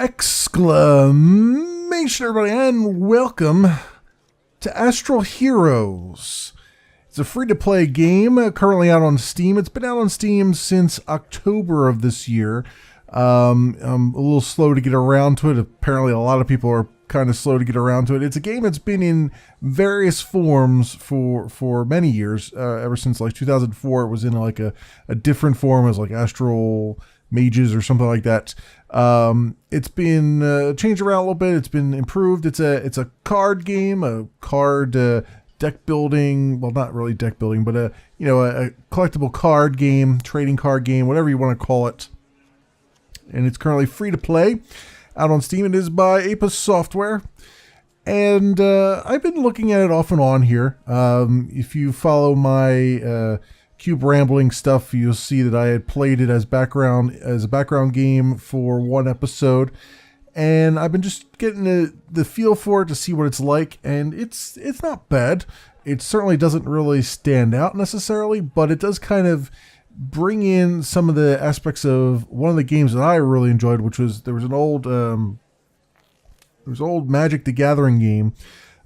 Exclamation, everybody, and welcome to Astral Heroes. It's a free-to-play game currently out on Steam. It's been out on Steam since October of this year. I'm a little slow to get around to it. Apparently, a lot of people are kind of slow to get around to it. It's a game that's been in various forms for many years. Ever since like 2004, it was in like a different form as like Astral Mages or something like that. It's been changed around a little bit. It's been improved. It's a card game, a card deck building. Well, not really deck building, but a collectible card game, trading card game, whatever you want to call it. And it's currently free to play out on Steam. It is by Apis Software. And I've been looking at it off and on here. If you follow my Cube Rambling stuff, you'll see that I had played it as a background game for one episode. And I've been just getting the feel for it to see what it's like. And it's not bad. It certainly doesn't really stand out necessarily, but it does kind of bring in some of the aspects of one of the games that I really enjoyed, which was there was an old Magic the Gathering game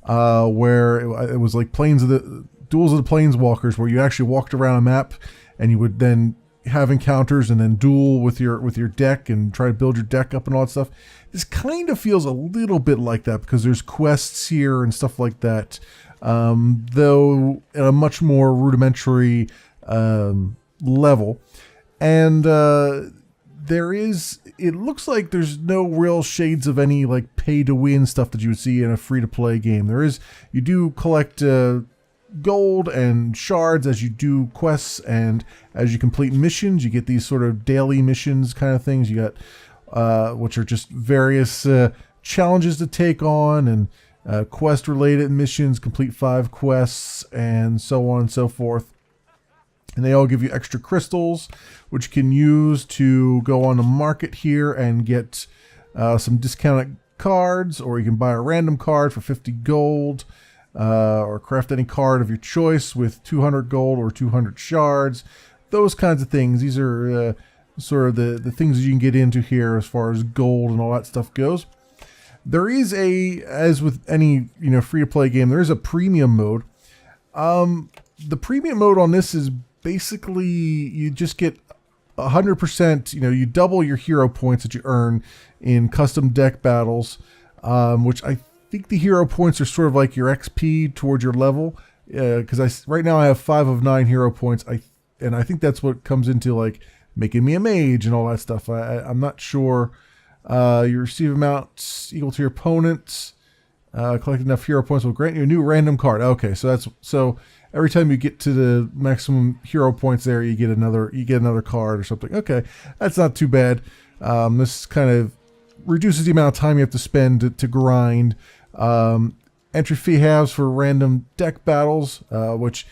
where it was like Duels of the Planeswalkers, where you actually walked around a map and you would then have encounters and then duel with your deck and try to build your deck up and all that stuff. This kind of feels a little bit like that because there's quests here and stuff like that, though at a much more rudimentary level. And it looks like there's no real shades of any like pay to win stuff that you would see in a free to play game. You do collect gold and shards as you do quests, and as you complete missions you get these sort of daily missions kind of things. You got which are just various challenges to take on, and quest related missions, complete 5 quests and so on and so forth. And they all give you extra crystals, which you can use to go on the market here and get some discounted cards, or you can buy a random card for 50 gold, or craft any card of your choice with 200 gold or 200 shards. Those kinds of things. These are sort of the things you can get into here as far as gold and all that stuff goes. There is as with any free-to-play game, there is a premium mode. The premium mode on this is basically you just get 100%, you double your hero points that you earn in custom deck battles, which I think the hero points are sort of like your XP towards your level, because right now I have 5 of 9 hero points, and I think that's what comes into like making me a mage and all that stuff. I'm not sure. You receive amounts equal to your opponent's. Collect enough hero points will grant you a new random card. Okay, so every time you get to the maximum hero points there, you get another card or something. Okay, that's not too bad. This kind of reduces the amount of time you have to spend to grind. Entry fee halves for random deck battles, which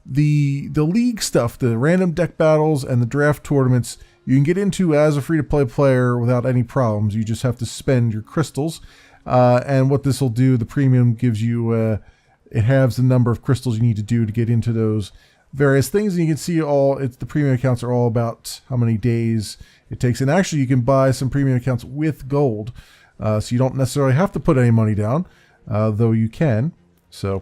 the league stuff, the random deck battles and the draft tournaments, you can get into as a free-to-play player without any problems. You just have to spend your crystals. And what this will do, the premium gives you, it halves the number of crystals you need to do to get into those various things. And you can see the premium accounts are all about how many days it takes. And actually you can buy some premium accounts with gold. So you don't necessarily have to put any money down, though you can. So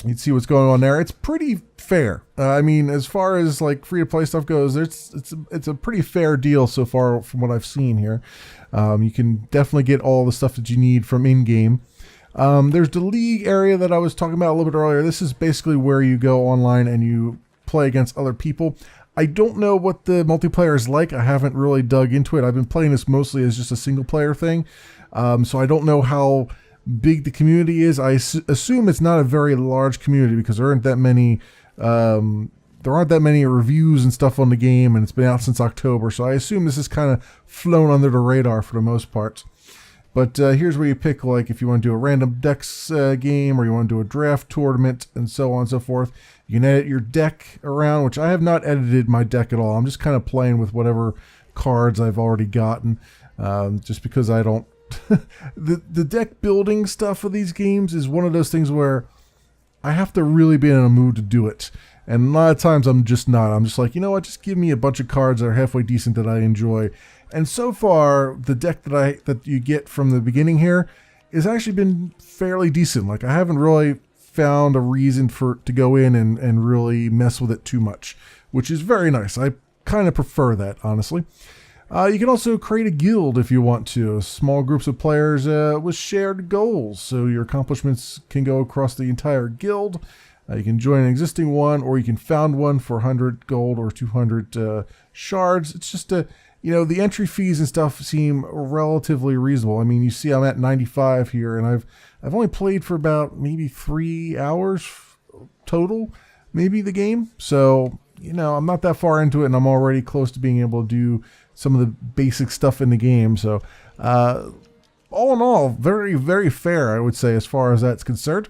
you can see what's going on there. It's pretty fair. I mean, as far as like free to play stuff goes, it's a pretty fair deal so far from what I've seen here. You can definitely get all the stuff that you need from in-game. There's the league area that I was talking about a little bit earlier. This is basically where you go online and you play against other people. I don't know what the multiplayer is like. I haven't really dug into it. I've been playing this mostly as just a single player thing. So I don't know how big the community is. I assume it's not a very large community because there aren't that many reviews and stuff on the game, and it's been out since October, so I assume this is kind of flown under the radar for the most part. But here's where you pick, like, if you want to do a random decks game, or you want to do a draft tournament, and so on and so forth. You can edit your deck around, which I have not edited my deck at all. I'm just kind of playing with whatever cards I've already gotten, just because I don't... the deck building stuff for these games is one of those things where I have to really be in a mood to do it. And a lot of times I'm just not. I'm just like, you know what, just give me a bunch of cards that are halfway decent that I enjoy. And so far, the deck that you get from the beginning here has actually been fairly decent. Like, I haven't really found a reason to go in and really mess with it too much, which is very nice. I kind of prefer that, honestly. You can also create a guild if you want to, small groups of players with shared goals, so your accomplishments can go across the entire guild. You can join an existing one, or you can found one for 100 gold or 200 shards. It's just the entry fees and stuff seem relatively reasonable. I mean, you see I'm at 95 here, and I've only played for about maybe 3 hours total, maybe, the game. So, I'm not that far into it, and I'm already close to being able to do some of the basic stuff in the game. So, all in all, very, very fair, I would say, as far as that's concerned.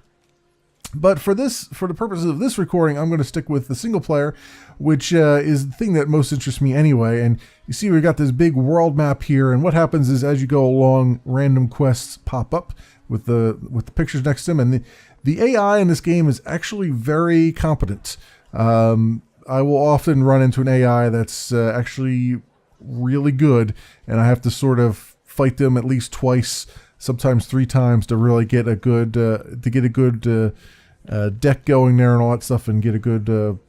But for the purposes of this recording, I'm going to stick with the single player, which is the thing that most interests me anyway. And you see we've got this big world map here, and what happens is as you go along, random quests pop up with the pictures next to them, and the AI in this game is actually very competent. I will often run into an AI that's actually really good, and I have to sort of fight them at least twice, sometimes 3 times, to really get a good deck going there and all that stuff, and get a good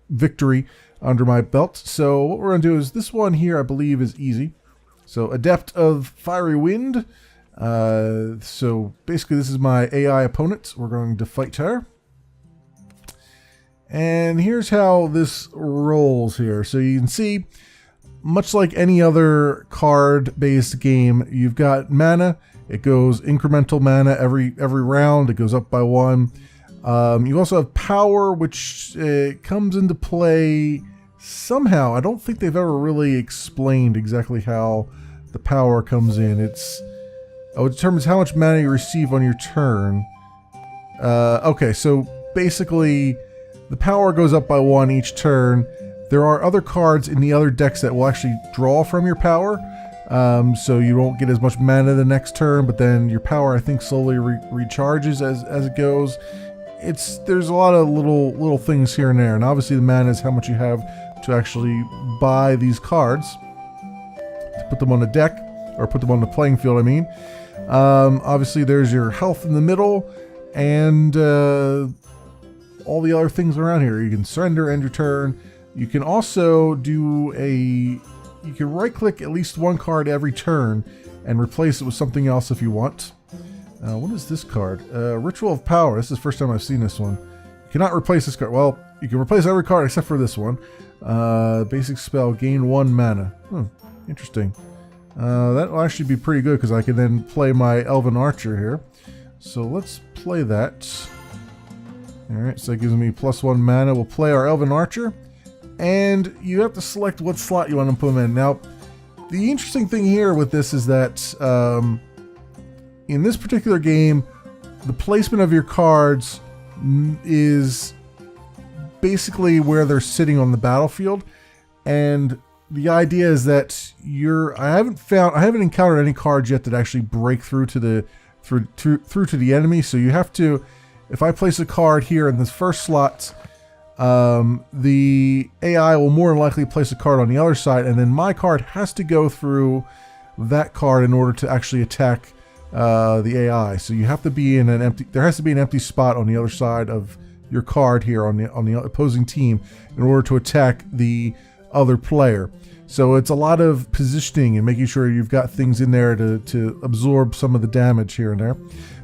victory under my belt. So what we're going to do is this one here, I believe, is easy. So Adept of Fiery Wind. So basically this is my AI opponent. We're going to fight her. And here's how this rolls here. So you can see, much like any other card-based game, you've got mana. It goes incremental mana every round. It goes up by 1. You also have power, which comes into play somehow. I don't think they've ever really explained exactly how the power comes in. It determines how much mana you receive on your turn. Okay, so basically the power goes up by 1 each turn. There are other cards in the other decks that will actually draw from your power. So you won't get as much mana the next turn, but then your power, I think, slowly recharges as it goes. There's a lot of little things here and there, and obviously the mana is how much you have to actually buy these cards to put them on the deck, or put them on the playing field, I mean. Obviously there's your health in the middle, and all the other things around here. You can surrender, end your turn. You can also you can right click at least 1 card every turn and replace it with something else if you want. What is this card? Ritual of Power. This is the first time I've seen this one. You cannot replace this card. Well, you can replace every card except for this one. Basic spell, gain 1 mana. Interesting. That will actually be pretty good because I can then play my Elven Archer here. So let's play that. Alright, so that gives me +1 mana. We'll play our Elven Archer. And you have to select what slot you want to put them in. Now, the interesting thing here with this is that in this particular game, the placement of your cards is basically where they're sitting on the battlefield. And the idea is that I haven't encountered any cards yet that actually break through to the enemy. So you have to, if I place a card here in this first slot, the AI will more than likely place a card on the other side, and then my card has to go through that card in order to actually attack the AI. So you have to be in there has to be an empty spot on the other side of your card here on the opposing team in order to attack the other player. So it's a lot of positioning and making sure you've got things in there to absorb some of the damage here and there.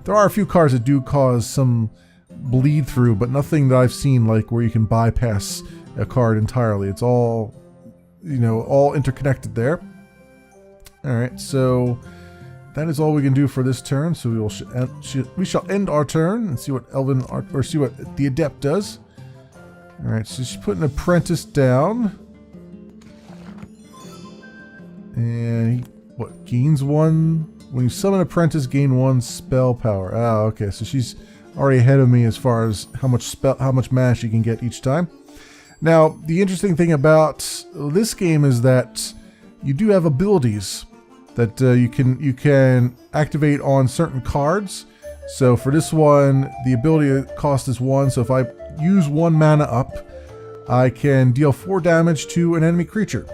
There are a few cards that do cause some bleed through, but nothing that I've seen like where you can bypass a card entirely. It's all, all interconnected there. Alright, so that is all we can do for this turn. So we shall end our turn and see what see what the Adept does. Alright, so she's putting an Apprentice down. And gains 1 when you summon Apprentice, gain 1 spell power. Ah, okay, so she's already ahead of me as far as how much mana she can get each time. Now, the interesting thing about this game is that you do have abilities that you can activate on certain cards. So for this one, the ability cost is 1. So if I use 1 mana up, I can deal 4 damage to an enemy creature.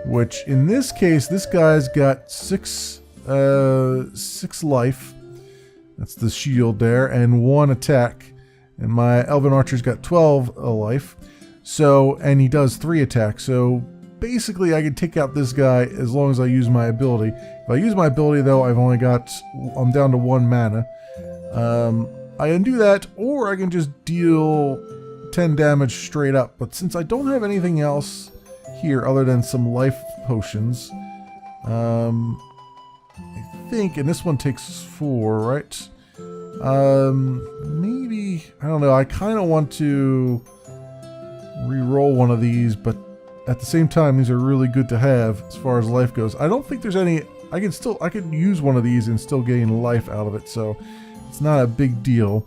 which in this case, this guy's got 6 life. That's the shield there, and 1 attack. And my Elven Archer's got 12 life. So, and he does 3 attacks. So basically I can take out this guy as long as I use my ability. If I use my ability though, I'm down to 1 mana. I can do that, or I can just deal 10 damage straight up. But since I don't have anything else here other than some life potions, I think, and this one takes 4, right? Maybe, I don't know, I kind of want to re-roll one of these, but at the same time, these are really good to have as far as life goes. I don't think there's any, I could use one of these and still gain life out of it, so it's not a big deal.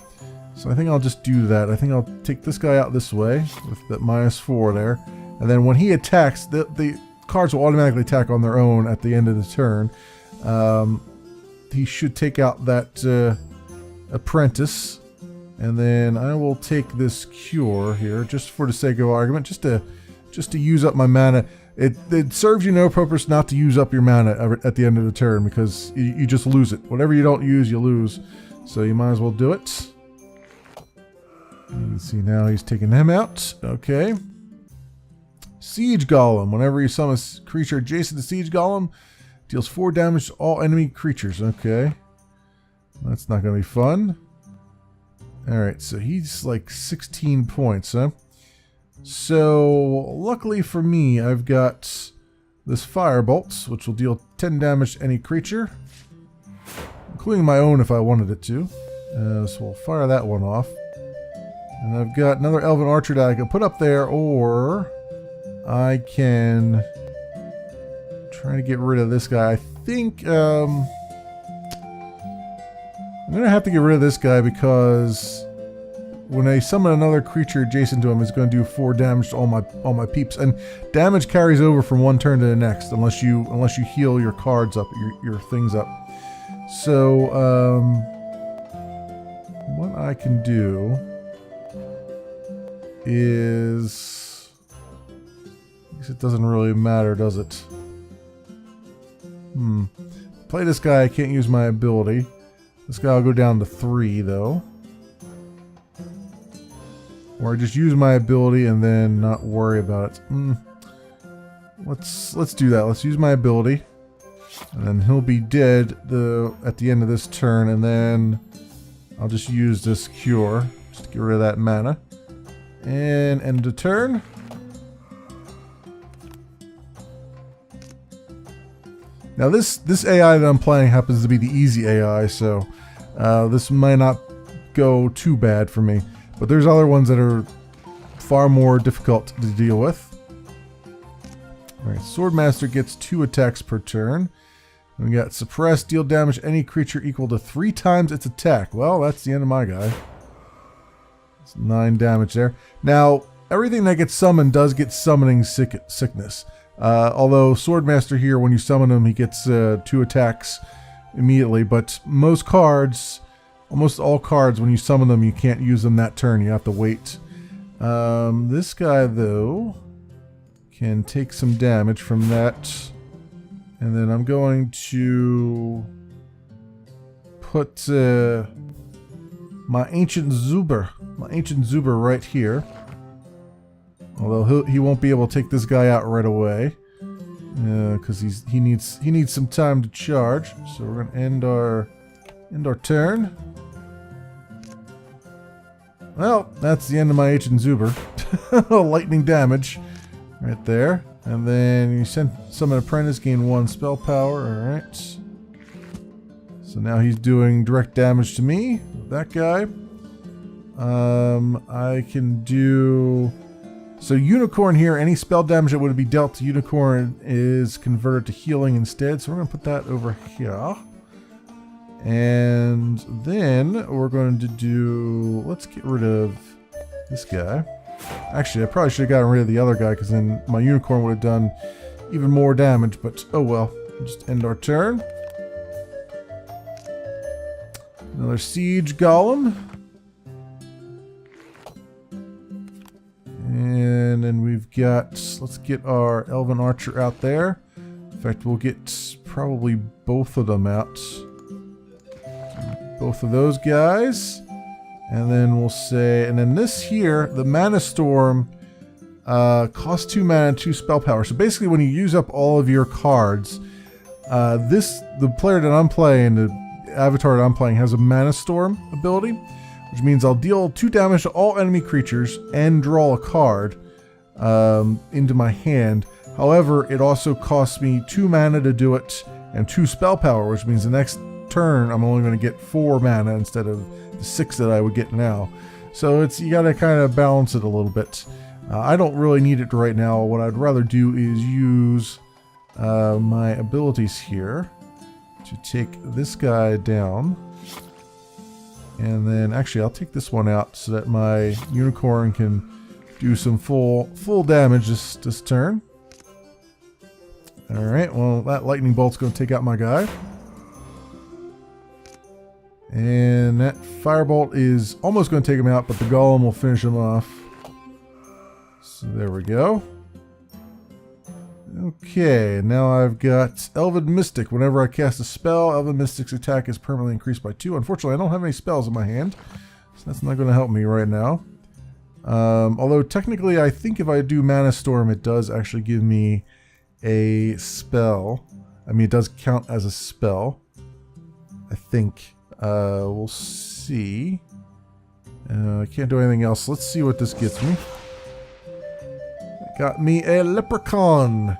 So I think I'll just do that. I think I'll take this guy out this way with that -4 there. And then when he attacks, the cards will automatically attack on their own at the end of the turn. He should take out that apprentice. And then I will take this cure here, just for the sake of argument, just to use up my mana. It serves you no purpose not to use up your mana at the end of the turn, because you just lose it. Whatever you don't use, you lose. So you might as well do it. You can see now he's taking him out. Okay. Siege Golem. Whenever you summon a creature adjacent to Siege Golem, deals 4 damage to all enemy creatures. Okay. That's not going to be fun. Alright, so he's like 16 points, huh? So, luckily for me, I've got this Firebolt, which will deal 10 damage to any creature, including my own if I wanted it to. So we'll fire that one off. And I've got another Elven Archer that I can put up there, or I can try to get rid of this guy. I think I'm going to have to get rid of this guy, because when I summon another creature adjacent to him, it's going to do 4 damage to all my peeps, and damage carries over from one turn to the next unless you heal your cards up, your things up. So what I can do is, I guess it doesn't really matter, does it? Play this guy. I can't use my ability. This guy will go down to 3 though. Or I just use my ability and then not worry about it. Let's do that. Let's use my ability, and then he'll be dead at the end of this turn, and then I'll just use this cure just to get rid of that mana. And end the turn. Now this AI that I'm playing happens to be the easy AI, so this might not go too bad for me. But there's other ones that are far more difficult to deal with. Alright, Swordmaster gets 2 attacks per turn. And we got Suppress, deal damage to any creature equal to 3 times its attack. Well, that's the end of my guy. It's 9 damage there. Now, everything that gets summoned does get summoning sickness. Although Swordmaster here, when you summon him, he gets 2 attacks immediately. But most cards, almost all cards, when you summon them, you can't use them that turn. You have to wait. This guy, though, can take some damage from that. And then I'm going to put my Ancient Zuber right here. Although he won't be able to take this guy out right away, because he needs some time to charge. So we're gonna end our turn. Well, that's the end of my Ancient Zuber. Lightning damage right there. And then you summon Apprentice, gain 1 spell power. Alright. So now he's doing direct damage to me. That guy. I can do... So Unicorn here, any spell damage that would be dealt to Unicorn is converted to healing instead. So we're going to put that over here. And then we're going to do... Let's get rid of this guy. Actually, I probably should have gotten rid of the other guy, because then my Unicorn would have done even more damage. But oh well. We'll just end our turn. Another Siege Golem. And then we've got, let's get our Elven Archer out there. In fact, we'll get probably both of them out. Both of those guys. And then we'll say, and then this here, the Mana Storm, costs 2 mana and 2 spell power. So basically when you use up all of your cards, the player that I'm playing, the avatar that I'm playing, has a Mana Storm ability, which means I'll deal 2 damage to all enemy creatures and draw a card into my hand. However, it also costs me 2 mana to do it and 2 spell power, which means the next turn I'm only going to get 4 mana instead of the 6 that I would get now. So you got to kind of balance it a little bit. I don't really need it right now. What I'd rather do is use my abilities here to take this guy down. And then actually I'll take this one out so that my unicorn can do some full damage this turn. Alright, well that lightning bolt's going to take out my guy. And that firebolt is almost going to take him out, but the golem will finish him off. So there we go. Okay, now I've got Elven Mystic. Whenever I cast a spell, Elven Mystic's attack is permanently increased by 2. Unfortunately, I don't have any spells in my hand, so that's not going to help me right now. Although technically, I think if I do Mana Storm, it does actually give me a spell. I mean, it does count as a spell, I think. We'll see. I can't do anything else. Let's see what this gets me. Got me a Leprechaun,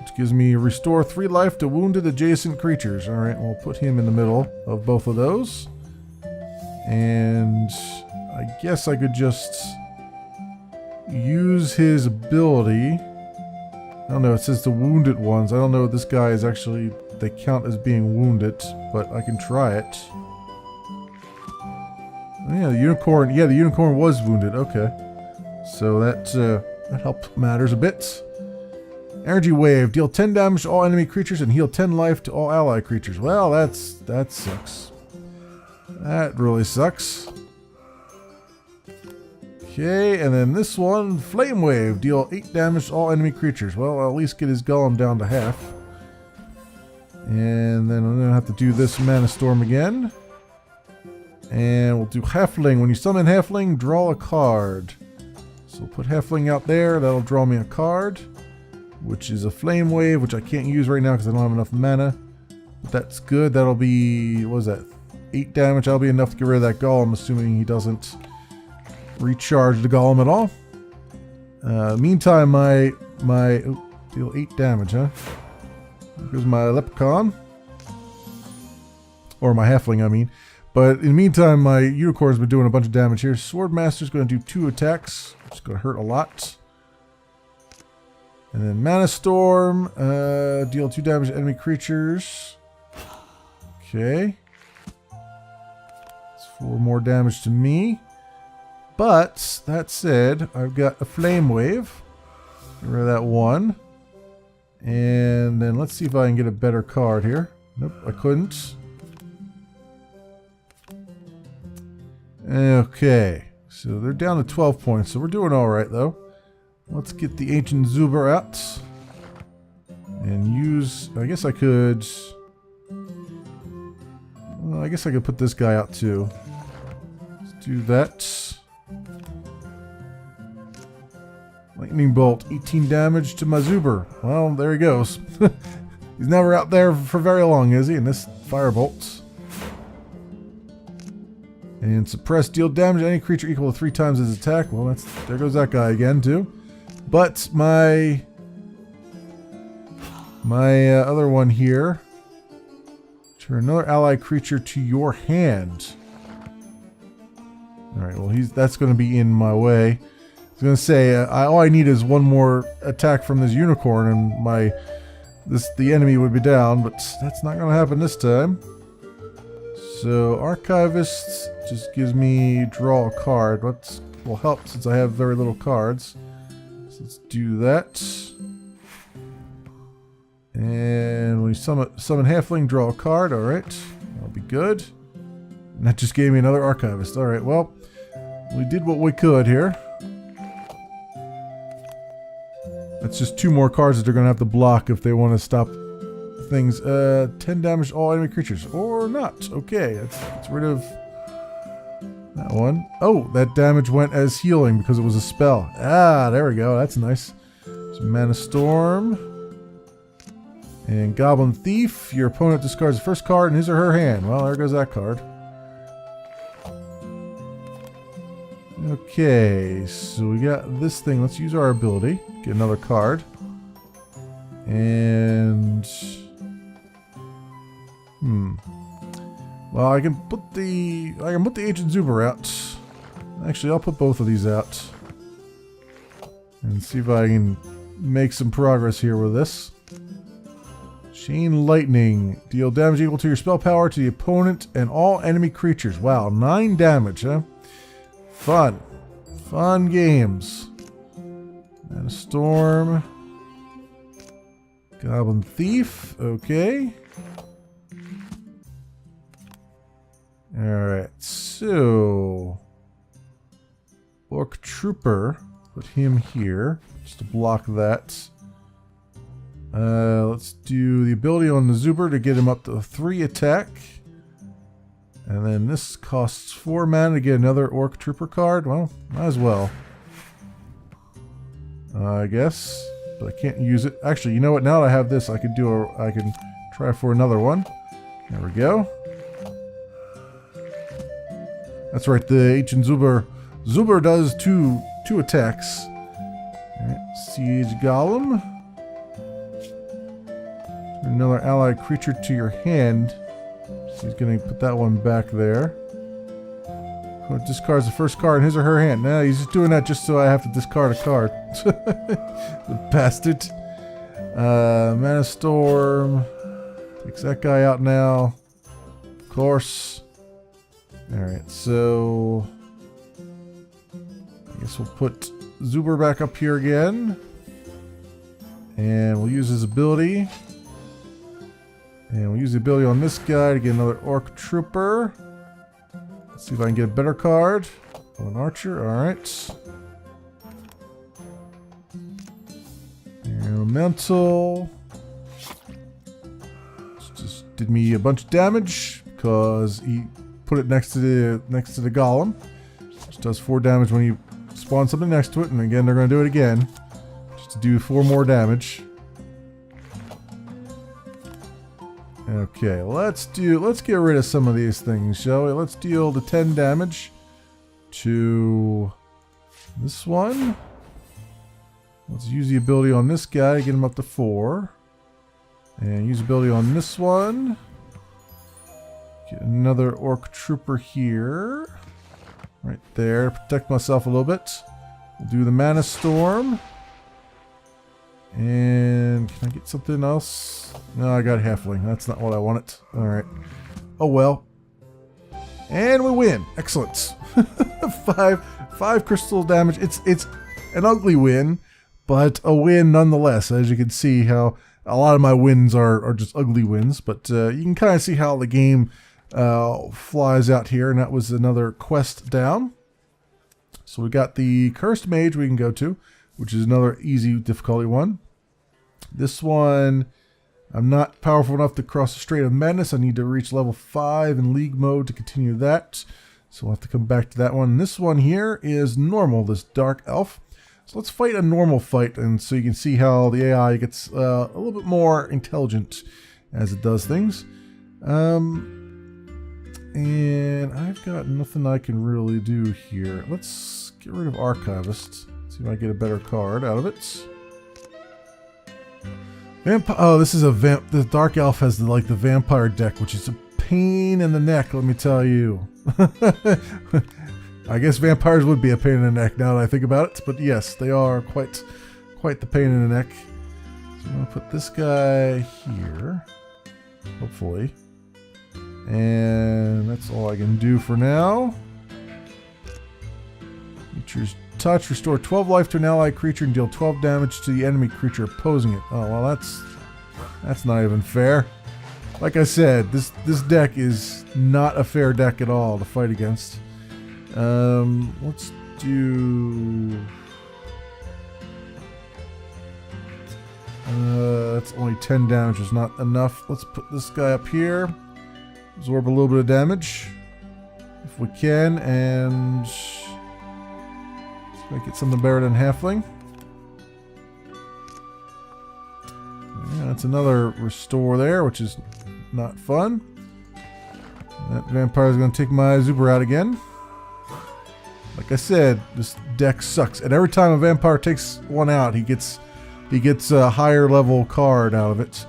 which gives me restore 3 life to wounded adjacent creatures. Alright, we'll put him in the middle of both of those. And I guess I could just use his ability. I don't know, it says the wounded ones. I don't know if this guy is actually, they count as being wounded, but I can try it. Oh, yeah, the unicorn was wounded. Okay. So that helps matters a bit. Energy Wave. Deal 10 damage to all enemy creatures and heal 10 life to all ally creatures. Well, that sucks. That really sucks. Okay, and then this one, Flame Wave. Deal 8 damage to all enemy creatures. Well, I'll at least get his golem down to half. And then I'm going to have to do this Mana Storm again. And we'll do Halfling. When you summon Halfling, draw a card. So we'll put Halfling out there. That'll draw me a card, which is a Flame Wave, which I can't use right now because I don't have enough mana. But that's good. That'll be, what is that, 8 damage. That'll be enough to get rid of that golem, assuming he doesn't recharge the golem at all. Meantime, deal 8 damage, huh? Here's my Leprechaun. Or my Halfling, I mean. But in the meantime, my Unicorn's been doing a bunch of damage here. Swordmaster's going to do 2 attacks. It's going to hurt a lot. And then Mana Storm. Deal 2 damage to enemy creatures. Okay. It's 4 more damage to me. But, that said, I've got a Flame Wave. Get rid of that one. And then let's see if I can get a better card here. Nope, I couldn't. Okay, so they're down to 12 points, so we're doing alright though. Let's get the Ancient Zuber out. And use, I guess I could... Well, I guess I could put this guy out too. Let's do that. Lightning Bolt, 18 damage to my Zuber. Well, there he goes. He's never out there for very long, is he? And this Firebolt. And Suppress, deal damage to any creature equal to 3 times his attack. Well, there goes that guy again, too. But my other one here. Turn another allied creature to your hand. Alright, well, that's going to be in my way. I was going to say, all I need is one more attack from this unicorn and the enemy would be down, but that's not going to happen this time. So, Archivist just gives me draw a card. Will help since I have very little cards. So let's do that. And when you summon Halfling, draw a card. Alright, that'll be good. And that just gave me another Archivist. Alright, well, we did what we could here. That's just 2 more cards that they're going to have to block if they want to stop things. 10 damage to all enemy creatures. Or not. Okay, let's rid of that one. Oh, that damage went as healing because it was a spell. Ah, there we go. That's nice. So Mana Storm. And Goblin Thief. Your opponent discards the first card in his or her hand. Well, there goes that card. Okay, so we got this thing. Let's use our ability. Get another card. And... Well, I can put the Ancient Zuber out. Actually, I'll put both of these out. And see if I can make some progress here with this. Chain Lightning. Deal damage equal to your spell power to the opponent and all enemy creatures. Wow, 9 damage, huh? Fun. Fun games. Mana Storm. Goblin Thief. Okay. Alright, so... Orc Trooper. Put him here. Just to block that. Let's do the ability on the Zuber to get him up to 3 attack. And then this costs 4 mana to get another Orc Trooper card. Well, might as well. I guess. But I can't use it. Actually, you know what? Now that I have this, I can try for another one. There we go. That's right, the Ancient Zuber. Zuber does two attacks. Alright, Siege Golem. Another allied creature to your hand. So he's going to put that one back there. Discards the first card in his or her hand. Nah, he's just doing that just so I have to discard a card. The bastard. Mana Storm. Takes that guy out now. Of course. Alright, so... I guess we'll put Zuber back up here again. And we'll use his ability. And we'll use the ability on this guy to get another Orc Trooper. Let's see if I can get a better card. Oh, an Archer, alright. Elemental. Just did me a bunch of damage because he put it next to the Golem. Which does 4 damage when you spawn something next to it, and again they're going to do it again. Just to do 4 more damage. Okay, let's get rid of some of these things, shall we? Let's deal the 10 damage to this one. Let's use the ability on this guy to get him up to 4. And use the ability on this one. Get another Orc Trooper here. Right there, protect myself a little bit. We'll do the Mana Storm. And can I get something else? No, I got Halfling. That's not what I wanted. Alright. Oh well. And we win. Excellent. 5 crystal damage. It's an ugly win, but a win nonetheless. As you can see how a lot of my wins are just ugly wins. But you can kind of see how the game flies out here. And that was another quest down. So we got the Cursed Mage we can go to, which is another easy difficulty one. This one, I'm not powerful enough to cross the Strait of Madness. I need to reach level 5 in League mode to continue that. So we'll have to come back to that one. And this one here is normal, this Dark Elf. So let's fight a normal fight, and so you can see how the AI gets a little bit more intelligent as it does things. And I've got nothing I can really do here. Let's get rid of Archivist. See if I get a better card out of it. Oh, this is a the Dark Elf has the Vampire deck, which is a pain in the neck, let me tell you. I guess vampires would be a pain in the neck now that I think about it, but yes, they are quite the pain in the neck. So I'm going to put this guy here, hopefully. And that's all I can do for now. Nature's Touch, restore 12 life to an allied creature and deal 12 damage to the enemy creature opposing it. Oh, well, that's not even fair. Like I said, this deck is not a fair deck at all to fight against. Let's do... That's only 10 damage is not enough. Let's put this guy up here. Absorb a little bit of damage. If we can, and let's make it something better than halfling. Yeah, that's another restore there, which is not fun. That vampire is going to take my Zuber out again. Like I said, this deck sucks. And every time a vampire takes one out, he gets a higher level card out of it.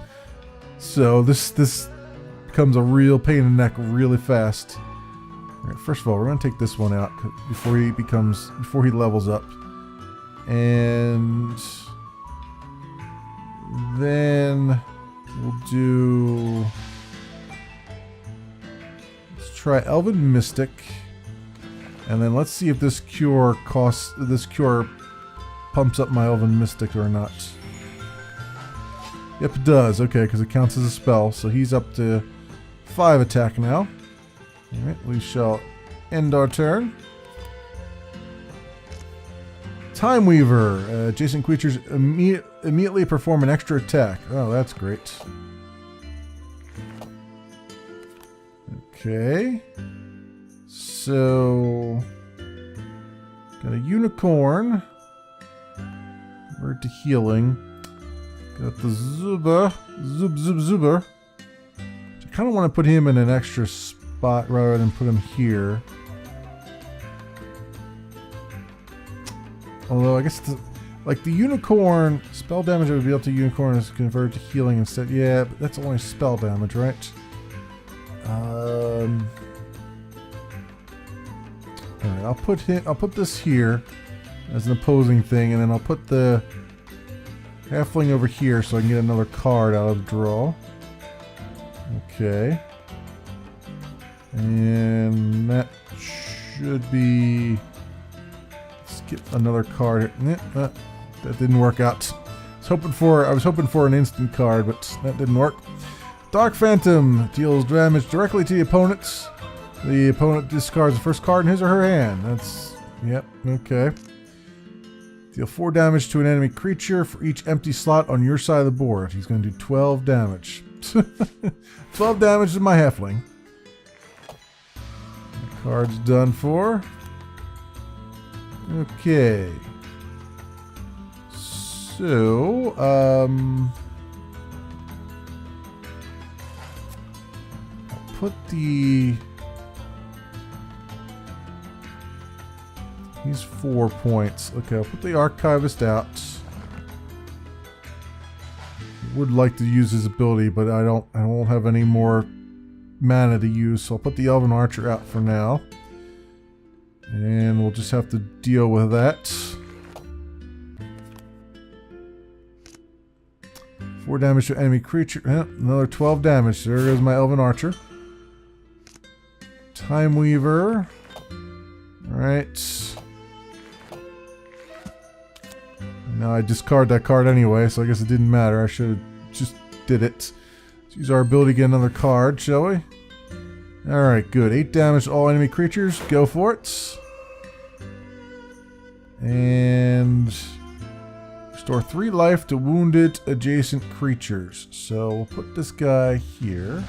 So this becomes a real pain in the neck really fast. All right, first of all, we're going to take this one out before he levels up. And then we'll do, let's try Elven Mystic. And then let's see if this cure pumps up my Elven Mystic or not. Yep, it does. Okay, because it counts as a spell. So he's up to 5 attack now. Alright, we shall end our turn. Time Weaver. Adjacent creatures immediately perform an extra attack. Oh, that's great. Okay. So, got a unicorn. Word to healing. Got the Zuber. Zuber. I kind of want to put him in an extra spot rather than put him here. Although, I guess the unicorn, spell damage I would be able to unicorn is converted to healing instead. Yeah, but that's only spell damage, right? Alright, I'll put this here as an opposing thing, and then I'll put the halfling over here so I can get another card out of the draw. Okay. And that should be, let's get another card. That didn't work out. I was hoping for an instant card, but that didn't work. Dark Phantom deals damage directly to the opponent. The opponent discards the first card in his or her hand. That's, yep, okay. Deal 4 damage to an enemy creature for each empty slot on your side of the board. He's going to do 12 damage. 12 damage to my halfling. The card's done for. Okay. So, I'll put the... He's 4 points. Okay, I'll put the Archivist out. Would like to use his ability, but I won't have any more mana to use, so I'll put the Elven Archer out for now. And we'll just have to deal with that. 4 damage to enemy creature. Another 12 damage. There goes my Elven Archer. Time Weaver. Alright. Now I discard that card anyway, so I guess it didn't matter. I should have just did it. Let's use our ability to get another card, shall we? Alright, good. 8 damage to all enemy creatures. Go for it. And restore 3 life to wounded adjacent creatures. So we'll put this guy here.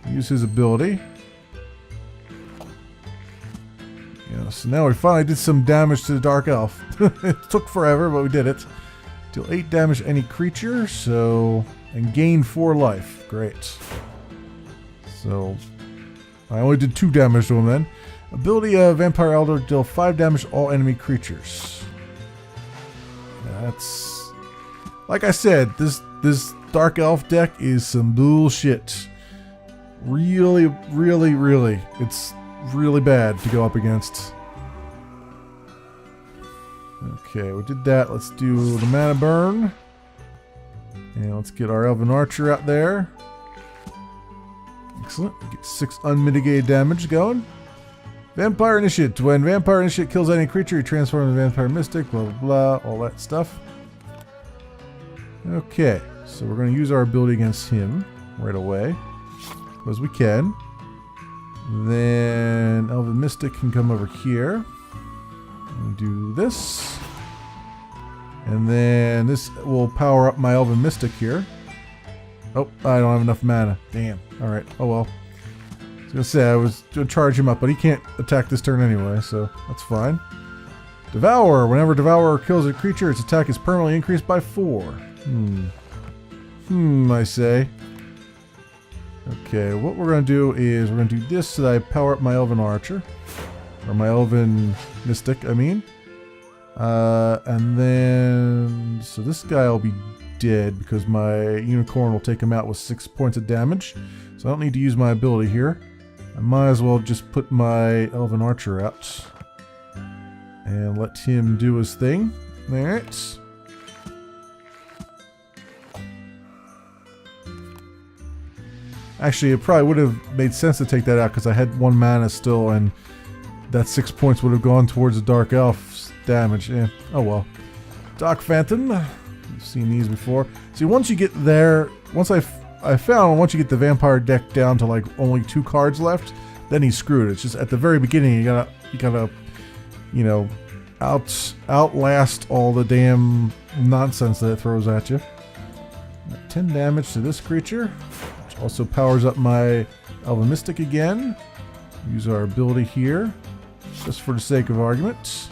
Use his ability. Yeah, so now we finally did some damage to the Dark Elf. It took forever, but we did it. Deal 8 damage to any creature, so... And gain 4 life. Great. So... I only did 2 damage to him then. Ability of Vampire Elder, deal 5 damage to all enemy creatures. That's... Like I said, this Dark Elf deck is some bullshit. Really, really, really. It's really bad to go up against. Okay, we did that. Let's do the mana burn. And let's get our Elven Archer out there. Excellent. We get 6 unmitigated damage going. Vampire Initiate. When Vampire Initiate kills any creature, he transforms into Vampire Mystic, blah, blah, blah, all that stuff. Okay, so we're going to use our ability against him right away. Because we can. Then Elven Mystic can come over here. And do this. And then this will power up my Elven Mystic here. Oh, I don't have enough mana. Damn. Alright, oh well. I was gonna say, I was gonna charge him up, but he can't attack this turn anyway, so that's fine. Devour. Whenever Devourer kills a creature, its attack is permanently increased by 4. I say. Okay, what we're gonna do is we're gonna do this so that I power up my Elven Archer. Or my Elven Mystic, I mean. And then... So this guy will be dead because my Unicorn will take him out with 6 points of damage. So I don't need to use my ability here. I might as well just put my Elven Archer out. And let him do his thing. Alright. Actually, it probably would have made sense to take that out because I had 1 mana still, and that 6 points would have gone towards the Dark Elf's damage. Yeah. Oh well. Dark Phantom. I've seen these before. See, once you get there, once I found once you get the vampire deck down to like only 2 cards left, then he's screwed. It's just at the very beginning you gotta, you know, outlast all the damn nonsense that it throws at you. 10 damage to this creature, which also powers up my Elven Mystic again. Use our ability here, just for the sake of argument.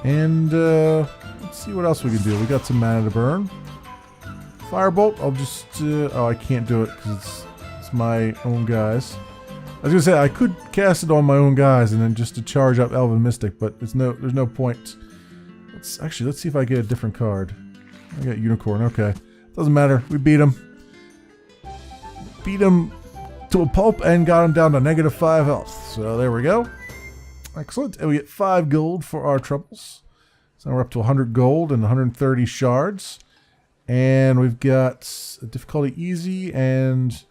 And let's see what else we can do. We got some mana to burn. Firebolt, I'll just... oh, I can't do it because it's my own guys. I was gonna say I could cast it on my own guys and then just to charge up Elven Mystic, but there's no point. Let's see if I get a different card. I got Unicorn. Okay, doesn't matter. We beat him. Beat him to a pulp and got him down to -5 health. So there we go. Excellent. And we get 5 gold for our troubles. So now we're up to 100 gold and 130 shards. And we've got a difficulty easy and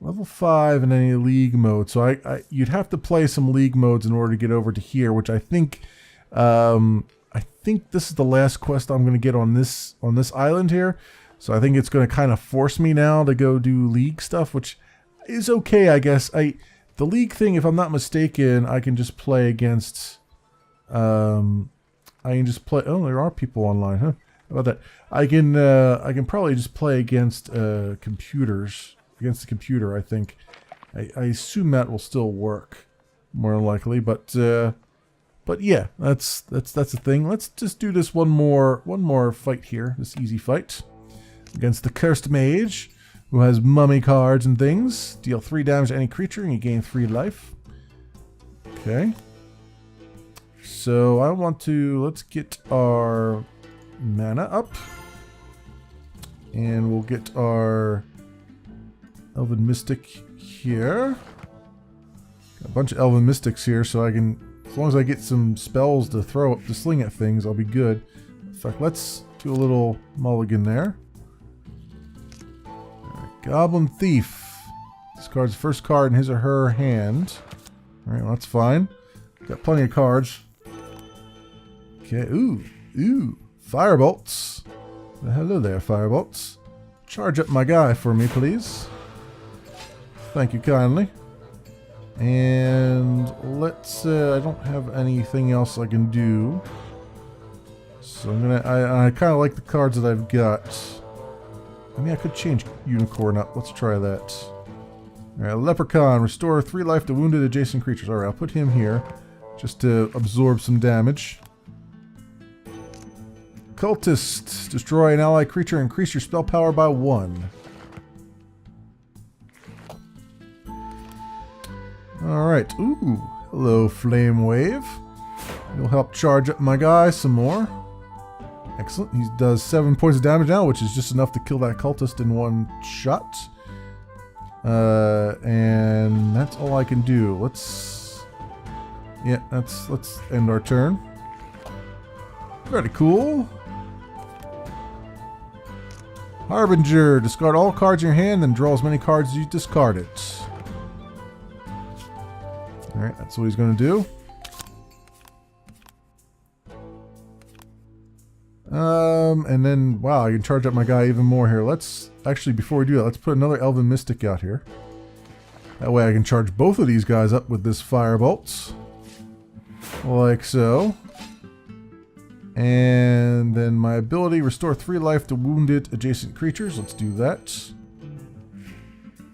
level 5 in any league mode. So you'd have to play some league modes in order to get over to here, which I think this is the last quest I'm going to get on this island here. So I think it's going to kind of force me now to go do league stuff, which is okay, I guess. The league thing, if I'm not mistaken, I can just play against. I can just play. Oh, there are people online, huh? How about that? I can probably just play against computers. Against the computer, I think. I assume that will still work, more likely. But yeah, that's the thing. Let's just do this one more fight here. This easy fight against the Cursed Mage, who has mummy cards and things. Deal 3 damage to any creature, and you gain 3 life. Okay. So let's get our mana up, and we'll get our Elven Mystic here. Got a bunch of Elven Mystics here, so I can, as long as I get some spells to throw up to sling at things, I'll be good. In fact, let's do a little mulligan there. Alright, Goblin Thief. Discards the first card in his or her hand. Alright, well, that's fine. Got plenty of cards. Okay, ooh. Firebolts. Well, hello there, Firebolts. Charge up my guy for me, please. Thank you kindly. And let's, I don't have anything else I can do. So I'm gonna, I kind of like the cards that I've got. I mean, I could change Unicorn up. Let's try that. Alright, Leprechaun. Restore 3 life to wounded adjacent creatures. Alright, I'll put him here just to absorb some damage. Cultist. Destroy an ally creature and increase your spell power by 1. Alright. Ooh. Hello, Flame Wave. You'll help charge up my guy some more. Excellent. He does 7 points of damage now, which is just enough to kill that cultist in 1 shot. And that's all I can do. Let's end our turn. Very cool. Harbinger. Discard all cards in your hand, then draw as many cards as you discarded. Alright, that's what he's going to do. And then, wow, I can charge up my guy even more here. Let's, actually, before we do that, let's put another Elven Mystic out here. That way I can charge both of these guys up with this Firebolt. Like so. And then my ability, restore 3 life to wounded adjacent creatures. Let's do that.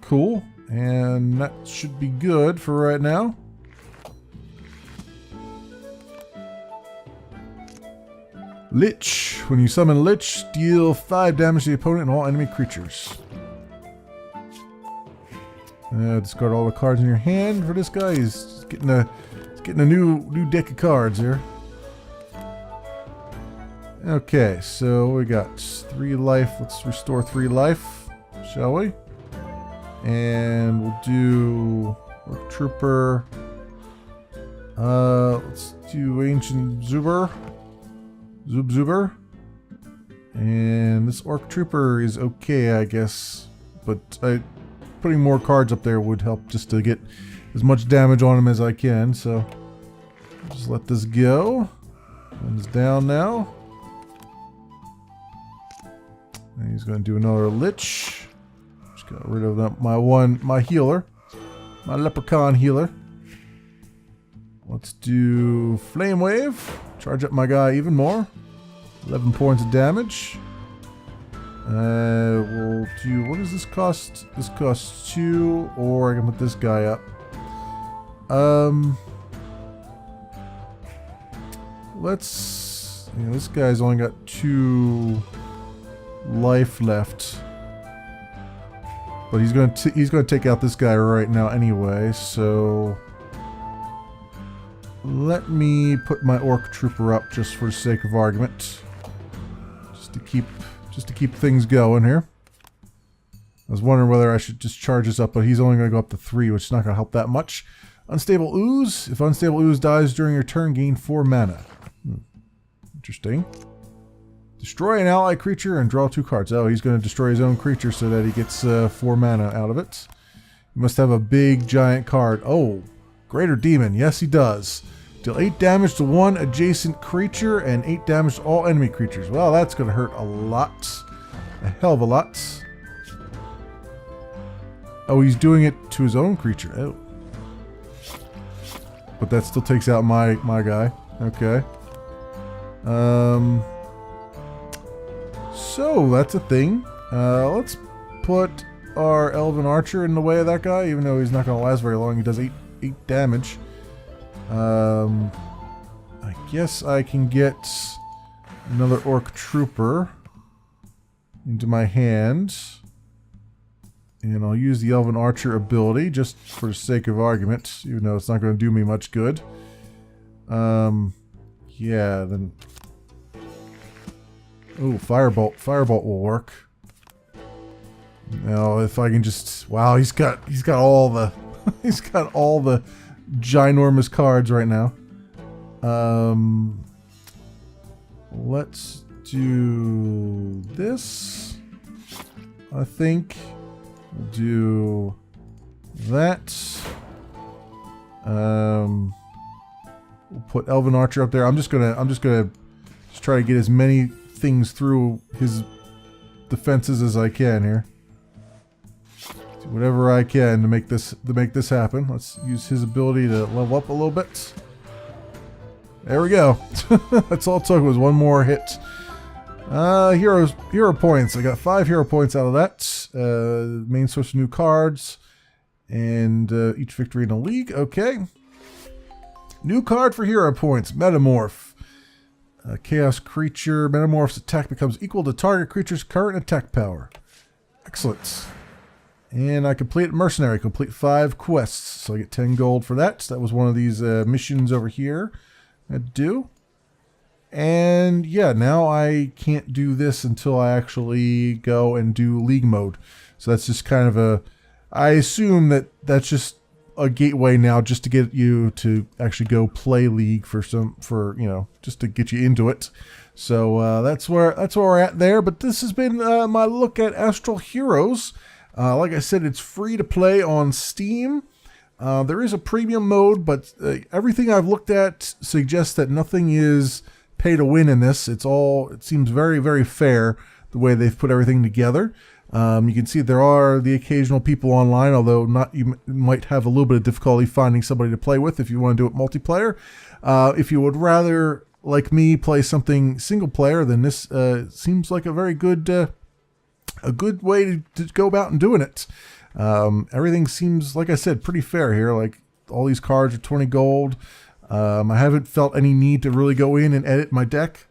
Cool. And that should be good for right now. Lich. When you summon Lich, deal 5 damage to the opponent and all enemy creatures. Discard all the cards in your hand for this guy. He's getting a new deck of cards here. Okay, so we got 3 life. Let's restore 3 life, shall we? And we'll do Orc Trooper. Let's do Ancient Zuber. Zuber. And this Orc Trooper is okay, I guess. But putting more cards up there would help just to get as much damage on him as I can. So just let this go. And it's down now. And he's going to do another Lich. Just got rid of that, my healer. My leprechaun healer. Let's do Flame Wave. Charge up my guy even more. 11 points of damage. We'll do, what does this cost? This costs 2, or I can put this guy up. This guy's only got 2 life left. But he's gonna take out this guy right now anyway, so let me put my Orc Trooper up just for the sake of argument. Just to keep things going here. I was wondering whether I should just charge this up, but he's only going to go up to 3, which is not going to help that much. Unstable Ooze. If Unstable Ooze dies during your turn, gain 4 mana. Interesting. Destroy an ally creature and draw 2 cards. Oh, he's going to destroy his own creature so that he gets 4 mana out of it. He must have a big, giant card. Oh, Greater Demon. Yes, he does. Deal 8 damage to 1 adjacent creature and 8 damage to all enemy creatures. Well, that's going to hurt a lot. A hell of a lot. Oh, he's doing it to his own creature. Oh. But that still takes out my guy. Okay. So, that's a thing. Let's put our Elven Archer in the way of that guy, even though he's not going to last very long. He does 8 damage. I guess I can get another Orc Trooper into my hand. And I'll use the Elven Archer ability just for the sake of argument, even though it's not going to do me much good. Yeah, then... Oh, Firebolt. Firebolt will work. Now, if I can just... Wow, he's got all the... he's got all the ginormous cards right now. Let's do this. I think we'll do that. We'll put Elven Archer up there. I'm just gonna try to get as many things through his defenses as I can here. Do whatever I can to make this happen. Let's use his ability to level up a little bit. There we go. That's all it took, was one more hit. Hero points. I got 5 hero points out of that. Main source of new cards. And each victory in a league. Okay. New card for hero points. Metamorph. Chaos creature. Metamorph's attack becomes equal to target creature's current attack power. Excellent. And I complete Mercenary. Complete 5 quests. So I get 10 gold for that. So that was one of these missions over here. I do. And yeah, now I can't do this until I actually go and do league mode. So that's just kind of a... I assume that that's just a gateway now just to get you to actually go play league just to get you into it. So that's where we're at there. But this has been my look at Astral Heroes. Like I said, it's free to play on Steam. There is a premium mode, but everything I've looked at suggests that nothing is pay to win in this. It seems very, very fair the way they've put everything together. You can see there are the occasional people online, although you might have a little bit of difficulty finding somebody to play with if you want to do it multiplayer. If you would rather like me, play something single player, then this seems like a very good way to go about and doing it. Everything seems, like I said, pretty fair here. Like, all these cards are 20 gold. I haven't felt any need to really go in and edit my deck.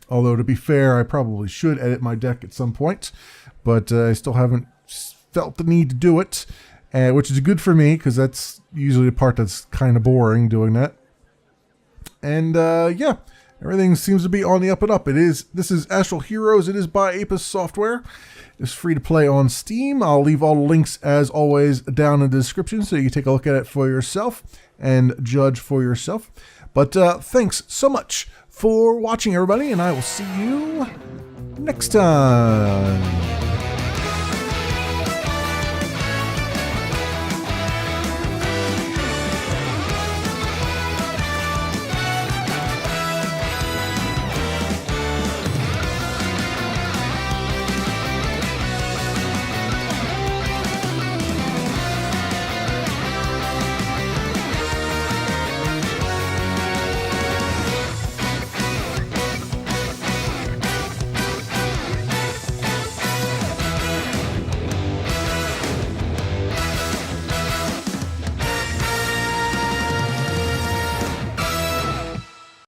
Although, to be fair, I probably should edit my deck at some point. But I still haven't felt the need to do it. Which is good for me, because that's usually the part that's kind of boring, doing that. And, yeah. Everything seems to be on the up and up. This is Astral Heroes. It is by Apis Software. It's free to play on Steam. I'll leave all the links, as always, down in the description so you can take a look at it for yourself and judge for yourself. But thanks so much for watching, everybody, and I will see you next time.